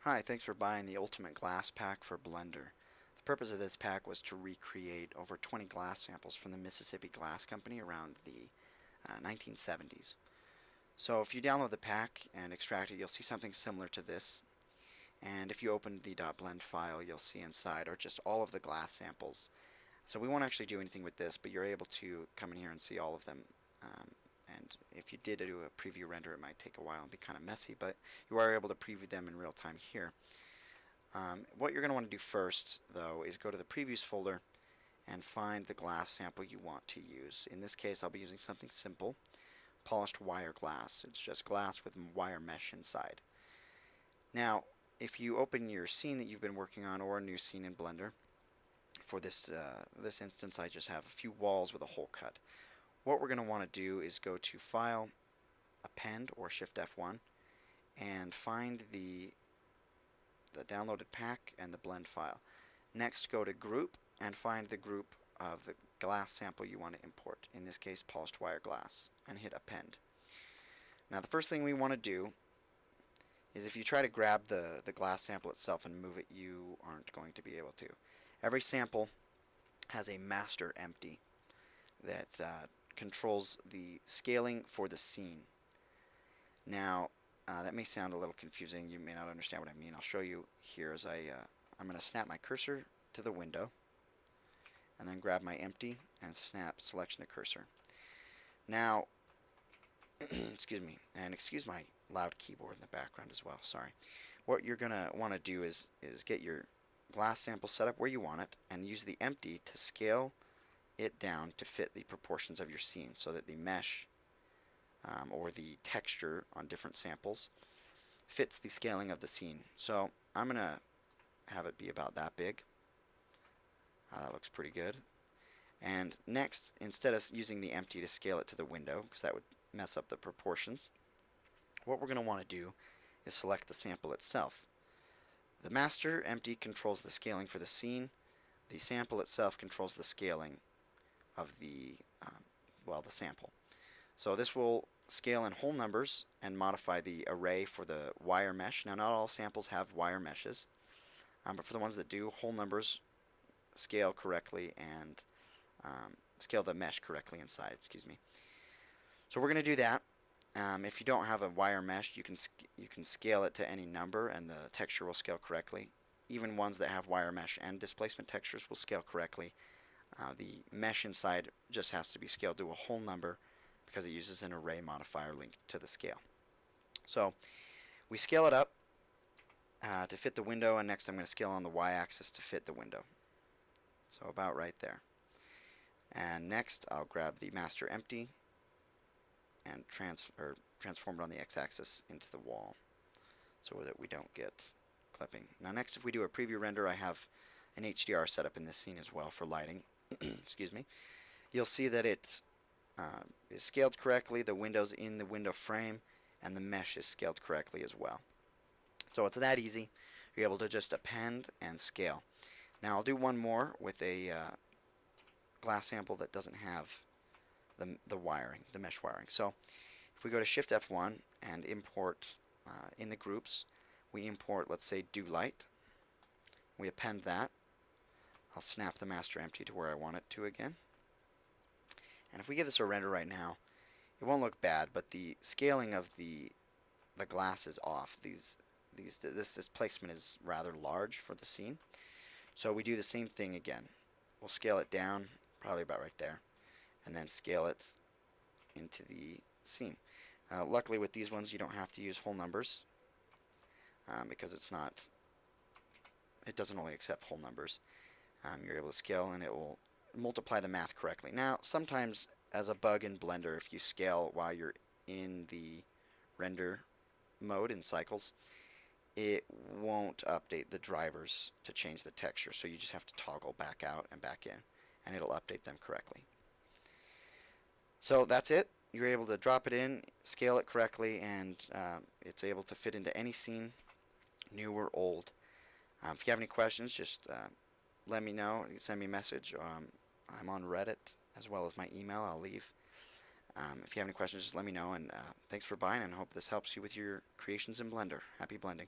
Hi, thanks for buying the Ultimate Glass Pack for Blender. The purpose of this pack was to recreate over 20 glass samples from the Mississippi Glass Company around the 1970s. So if you download the pack and extract it, you'll see something similar to this. And if you open the .blend file, you'll see inside are just all of the glass samples. So we won't actually do anything with this, but you're able to come in here and see all of them. And if you did do a preview render, it might take a while and be kind of messy, but you are able to preview them in real time here. What you're going to want to do first, though, is go to the Previews folder and find the glass sample you want to use. In this case, I'll be using something simple, polished wire glass. It's just glass with wire mesh inside. Now, if you open your scene that you've been working on or a new scene in Blender, for this instance, I just have a few walls with a hole cut. What we're going to want to do is go to File, Append, or Shift F1, and find the downloaded pack and the blend file. Next, go to Group and find the group of the glass sample you want to import. In this case, polished wire glass, and hit Append. Now, the first thing we want to do is if you try to grab the glass sample itself and move it, you aren't going to be able to. Every sample has a master empty that controls the scaling for the scene. Now, that may sound a little confusing. You may not understand what I mean. I'll show you here as I'm going to snap my cursor to the window and then grab my empty and snap selection to cursor. Now, excuse me, and excuse my loud keyboard in the background as well, sorry. What you're going to want to do is get your glass sample set up where you want it and use the empty to scale it down to fit the proportions of your scene so that the mesh or the texture on different samples fits the scaling of the scene. So I'm going to have it be about that big. That looks pretty good. And next, instead of using the empty to scale it to the window, because that would mess up the proportions, what we're going to want to do is select the sample itself. The master empty controls the scaling for the scene. The sample itself controls the scaling of the sample. So this will scale in whole numbers and modify the array for the wire mesh. Now, not all samples have wire meshes, but for the ones that do, whole numbers scale correctly and scale the mesh correctly inside. Excuse me. So we're going to do that. If you don't have a wire mesh, you can scale it to any number, and the texture will scale correctly. Even ones that have wire mesh and displacement textures will scale correctly. The mesh inside just has to be scaled to a whole number because it uses an array modifier linked to the scale. So we scale it up to fit the window, and next I'm going to scale on the y-axis to fit the window. So about right there. And next I'll grab the master empty and transform it on the x-axis into the wall so that we don't get clipping. Now next, if we do a preview render, I have an HDR set up in this scene as well for lighting. Excuse me. You'll see that it is scaled correctly, the window's in the window frame, and the mesh is scaled correctly as well. So it's that easy. You're able to just append and scale. Now I'll do one more with a glass sample that doesn't have the wiring, the mesh wiring. So if we go to Shift F1 and import in the groups, we import, let's say, dew light. We append that. I'll snap the master empty to where I want it to again. And if we give this a render right now, it won't look bad, but the scaling of the glass is off. This displacement is rather large for the scene. So we do the same thing again. We'll scale it down, probably about right there, and then scale it into the scene. Luckily with these ones you don't have to use whole numbers because it doesn't only accept whole numbers. You're able to scale and it will multiply the math correctly. Now sometimes, as a bug in Blender, if you scale while you're in the render mode in cycles, it won't update the drivers to change the texture, so you just have to toggle back out and back in and it'll update them correctly. So that's it. You're able to drop it in, scale it correctly, and it's able to fit into any scene, new or old. If you have any questions, just let me know. You can send me a message. I'm on Reddit as well as my email I'll leave. If you have any questions, just let me know, and thanks for buying, and I hope this helps you with your creations in Blender. Happy blending.